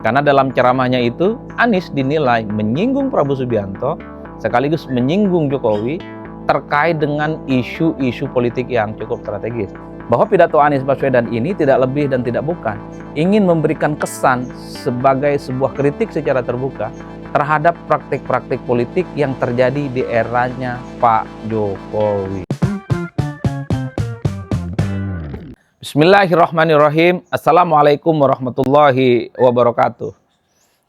Karena dalam ceramahnya itu, Anies dinilai menyinggung Prabowo Subianto sekaligus menyinggung Jokowi terkait dengan isu-isu politik yang cukup strategis. Bahwa pidato Anies Baswedan ini tidak lebih dan tidak bukan ingin memberikan kesan sebagai sebuah kritik secara terbuka terhadap praktik-praktik politik yang terjadi di eranya Pak Jokowi. Bismillahirrahmanirrahim. Assalamualaikum warahmatullahi wabarakatuh.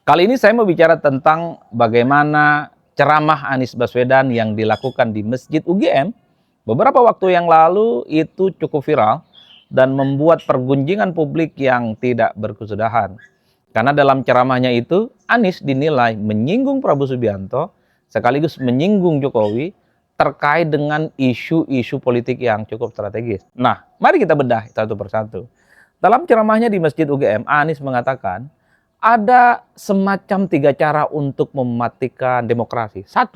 Kali ini saya mau bicara tentang bagaimana ceramah Anies Baswedan yang dilakukan di Masjid UGM beberapa waktu yang lalu itu cukup viral dan membuat pergunjingan publik yang tidak berkesudahan. Karena dalam ceramahnya itu, Anies dinilai menyinggung Prabowo Subianto sekaligus menyinggung Jokowi terkait dengan isu-isu politik yang cukup strategis. Nah, mari kita bedah satu persatu. Dalam ceramahnya di Masjid UGM, Anies mengatakan ada semacam 3 cara untuk mematikan demokrasi. 1,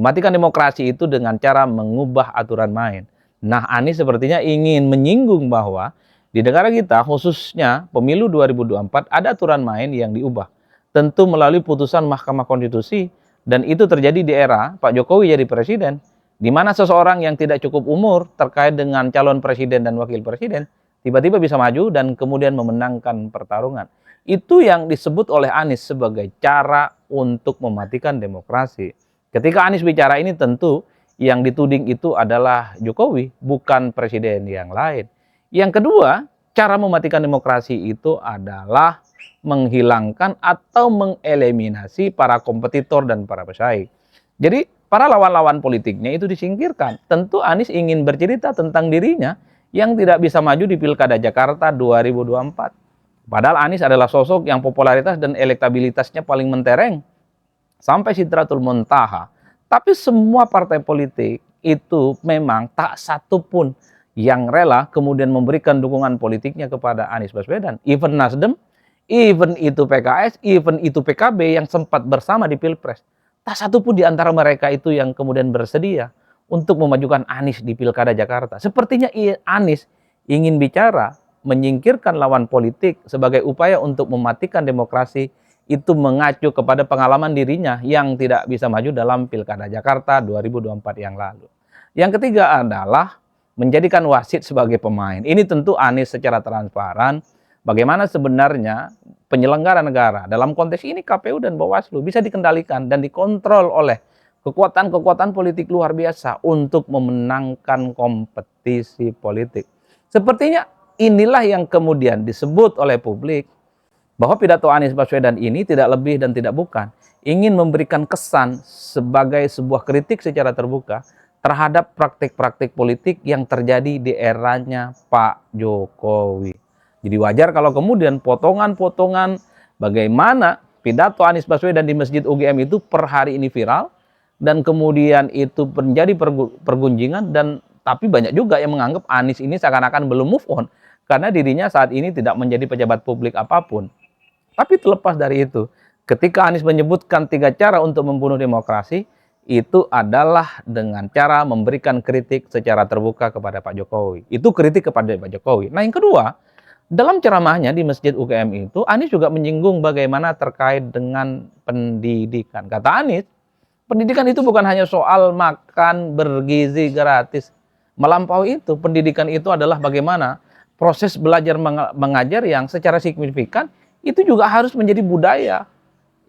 mematikan demokrasi itu dengan cara mengubah aturan main. Nah, Anies sepertinya ingin menyinggung bahwa di negara kita, khususnya pemilu 2024, ada aturan main yang diubah. Tentu melalui putusan Mahkamah Konstitusi. Dan itu terjadi di era Pak Jokowi jadi presiden, di mana seseorang yang tidak cukup umur terkait dengan calon presiden dan wakil presiden, tiba-tiba bisa maju dan kemudian memenangkan pertarungan. Itu yang disebut oleh Anies sebagai cara untuk mematikan demokrasi. Ketika Anies bicara ini tentu yang dituding itu adalah Jokowi, bukan presiden yang lain. Yang kedua, cara mematikan demokrasi itu adalah menghilangkan atau mengeliminasi para kompetitor dan para pesaing. Jadi para lawan-lawan politiknya itu disingkirkan. Tentu Anies ingin bercerita tentang dirinya yang tidak bisa maju di Pilkada Jakarta 2024. Padahal Anies adalah sosok yang popularitas dan elektabilitasnya paling mentereng sampai Sidratul Muntaha. Tapi semua partai politik itu memang tak satu pun yang rela kemudian memberikan dukungan politiknya kepada Anies Baswedan. Even Nasdem, even itu PKS, even itu PKB yang sempat bersama di Pilpres. Tak satu pun di antara mereka itu yang kemudian bersedia untuk memajukan Anies di Pilkada Jakarta. Sepertinya Anies ingin bicara menyingkirkan lawan politik sebagai upaya untuk mematikan demokrasi, itu mengacu kepada pengalaman dirinya yang tidak bisa maju dalam Pilkada Jakarta 2024 yang lalu. Yang ketiga adalah menjadikan wasit sebagai pemain. Ini tentu Anies secara transparan bagaimana sebenarnya penyelenggara negara, dalam konteks ini KPU dan Bawaslu, bisa dikendalikan dan dikontrol oleh kekuatan-kekuatan politik luar biasa untuk memenangkan kompetisi politik. Sepertinya inilah yang kemudian disebut oleh publik bahwa pidato Anies Baswedan ini tidak lebih dan tidak bukan ingin memberikan kesan sebagai sebuah kritik secara terbuka terhadap praktik-praktik politik yang terjadi di eranya Pak Jokowi. Jadi wajar kalau kemudian potongan-potongan bagaimana pidato Anies Baswedan di Masjid UGM itu per hari ini viral dan kemudian itu menjadi pergunjingan, dan tapi banyak juga yang menganggap Anies ini seakan-akan belum move on karena dirinya saat ini tidak menjadi pejabat publik apapun. Tapi terlepas dari itu, ketika Anies menyebutkan 3 cara untuk membunuh demokrasi, itu adalah dengan cara memberikan kritik secara terbuka kepada Pak Jokowi. Itu kritik kepada Pak Jokowi. Nah, yang kedua, dalam ceramahnya di Masjid UGM itu, Anies juga menyinggung bagaimana terkait dengan pendidikan. Kata Anies, pendidikan itu bukan hanya soal makan bergizi gratis. Melampaui itu, pendidikan itu adalah bagaimana proses belajar mengajar yang secara signifikan itu juga harus menjadi budaya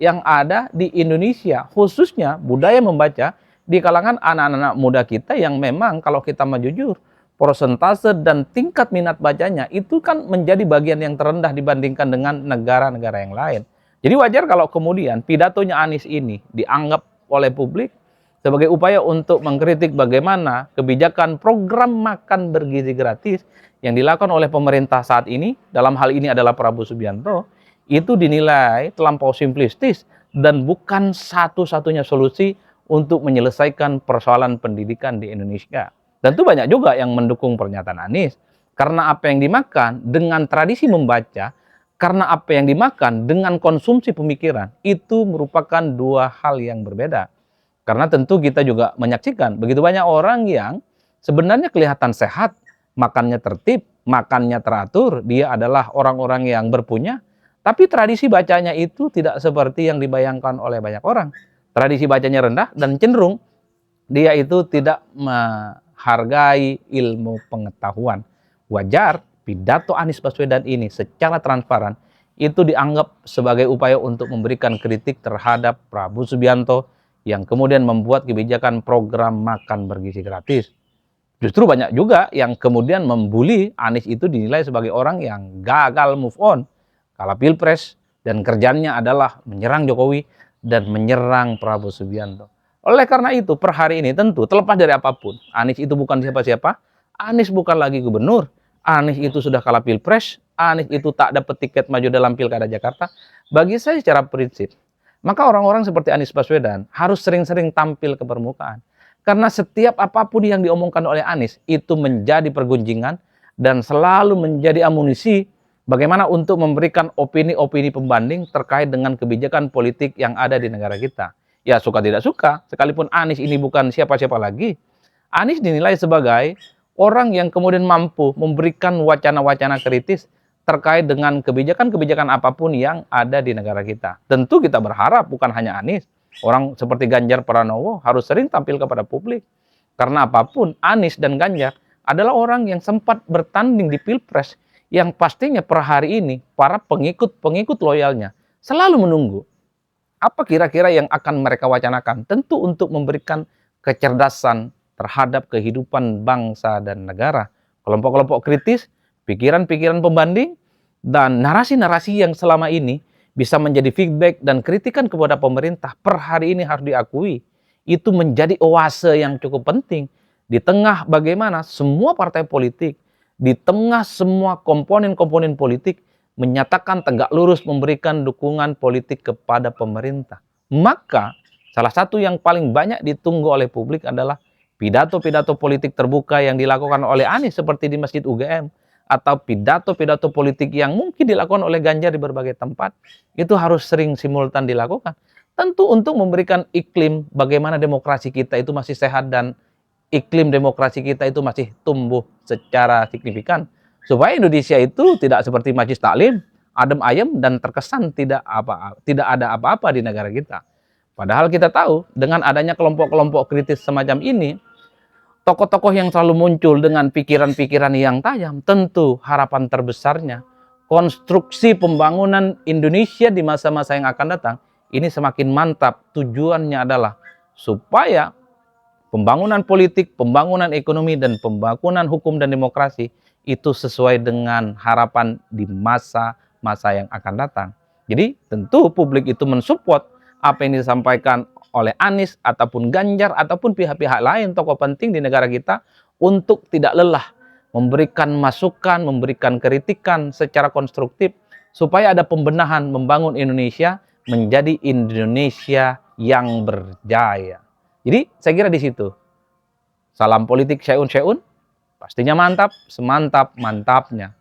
yang ada di Indonesia. Khususnya budaya membaca di kalangan anak-anak muda kita yang memang kalau kita mau jujur, persentase dan tingkat minat bacanya itu kan menjadi bagian yang terendah dibandingkan dengan negara-negara yang lain. Jadi wajar kalau kemudian pidatonya Anies ini dianggap oleh publik sebagai upaya untuk mengkritik bagaimana kebijakan program makan bergizi gratis yang dilakukan oleh pemerintah saat ini, dalam hal ini adalah Prabowo Subianto, itu dinilai terlampau simplistis dan bukan satu-satunya solusi untuk menyelesaikan persoalan pendidikan di Indonesia. Tentu banyak juga yang mendukung pernyataan Anies. Karena apa yang dimakan dengan tradisi membaca, karena apa yang dimakan dengan konsumsi pemikiran, itu merupakan 2 hal yang berbeda. Karena tentu kita juga menyaksikan begitu banyak orang yang sebenarnya kelihatan sehat, makannya tertib, makannya teratur, dia adalah orang-orang yang berpunya, Tapi tradisi bacanya itu tidak seperti yang dibayangkan oleh banyak orang. Tradisi bacanya rendah dan cenderung dia itu tidak menghargai ilmu pengetahuan. Wajar pidato Anies Baswedan ini secara transparan itu dianggap sebagai upaya untuk memberikan kritik terhadap Prabowo Subianto yang kemudian membuat kebijakan program makan bergizi gratis. Justru banyak juga yang kemudian membuli Anies itu dinilai sebagai orang yang gagal move on, kalah pilpres, dan kerjanya adalah menyerang Jokowi dan menyerang Prabowo Subianto. Oleh karena itu, per hari ini tentu terlepas dari apapun, Anies itu bukan siapa-siapa, Anies bukan lagi gubernur, Anies itu sudah kalah pilpres, Anies itu tak dapat tiket maju dalam pilkada Jakarta. Bagi saya secara prinsip, maka orang-orang seperti Anies Baswedan harus sering-sering tampil ke permukaan. Karena setiap apapun yang diomongkan oleh Anies itu menjadi pergunjingan dan selalu menjadi amunisi bagaimana untuk memberikan opini-opini pembanding terkait dengan kebijakan politik yang ada di negara kita. Ya suka tidak suka, sekalipun Anies ini bukan siapa-siapa lagi, Anies dinilai sebagai orang yang kemudian mampu memberikan wacana-wacana kritis terkait dengan kebijakan-kebijakan apapun yang ada di negara kita. Tentu kita berharap bukan hanya Anies, orang seperti Ganjar Pranowo harus sering tampil kepada publik. Karena apapun, Anies dan Ganjar adalah orang yang sempat bertanding di Pilpres yang pastinya per hari ini para pengikut loyalnya selalu menunggu apa kira-kira yang akan mereka wacanakan. Tentu untuk memberikan kecerdasan terhadap kehidupan bangsa dan negara. Kelompok-kelompok kritis, pikiran-pikiran pembanding, dan narasi-narasi yang selama ini bisa menjadi feedback dan kritikan kepada pemerintah per hari ini harus diakui. Itu menjadi oase yang cukup penting di tengah bagaimana semua partai politik, di tengah semua komponen-komponen politik menyatakan tegak lurus memberikan dukungan politik kepada pemerintah. Maka salah satu yang paling banyak ditunggu oleh publik adalah pidato-pidato politik terbuka yang dilakukan oleh Anies seperti di Masjid UGM atau pidato-pidato politik yang mungkin dilakukan oleh Ganjar di berbagai tempat. Itu harus sering simultan dilakukan. Tentu untuk memberikan iklim bagaimana demokrasi kita itu masih sehat dan iklim demokrasi kita itu masih tumbuh secara signifikan. Supaya Indonesia itu tidak seperti majelis taklim, adem ayem dan terkesan tidak ada apa-apa di negara kita. Padahal kita tahu dengan adanya kelompok-kelompok kritis semacam ini, tokoh-tokoh yang selalu muncul dengan pikiran-pikiran yang tajam, tentu harapan terbesarnya konstruksi pembangunan Indonesia di masa-masa yang akan datang ini semakin mantap. Tujuannya adalah supaya pembangunan politik, pembangunan ekonomi, dan pembangunan hukum dan demokrasi itu sesuai dengan harapan di masa-masa yang akan datang. Jadi tentu publik itu mensupport apa yang disampaikan oleh Anies ataupun Ganjar ataupun pihak-pihak lain tokoh penting di negara kita untuk tidak lelah memberikan masukan, memberikan kritikan secara konstruktif supaya ada pembenahan membangun Indonesia menjadi Indonesia yang berjaya. Jadi saya kira di situ. Salam politik syai'un syai'un, pastinya mantap, semantap-mantapnya.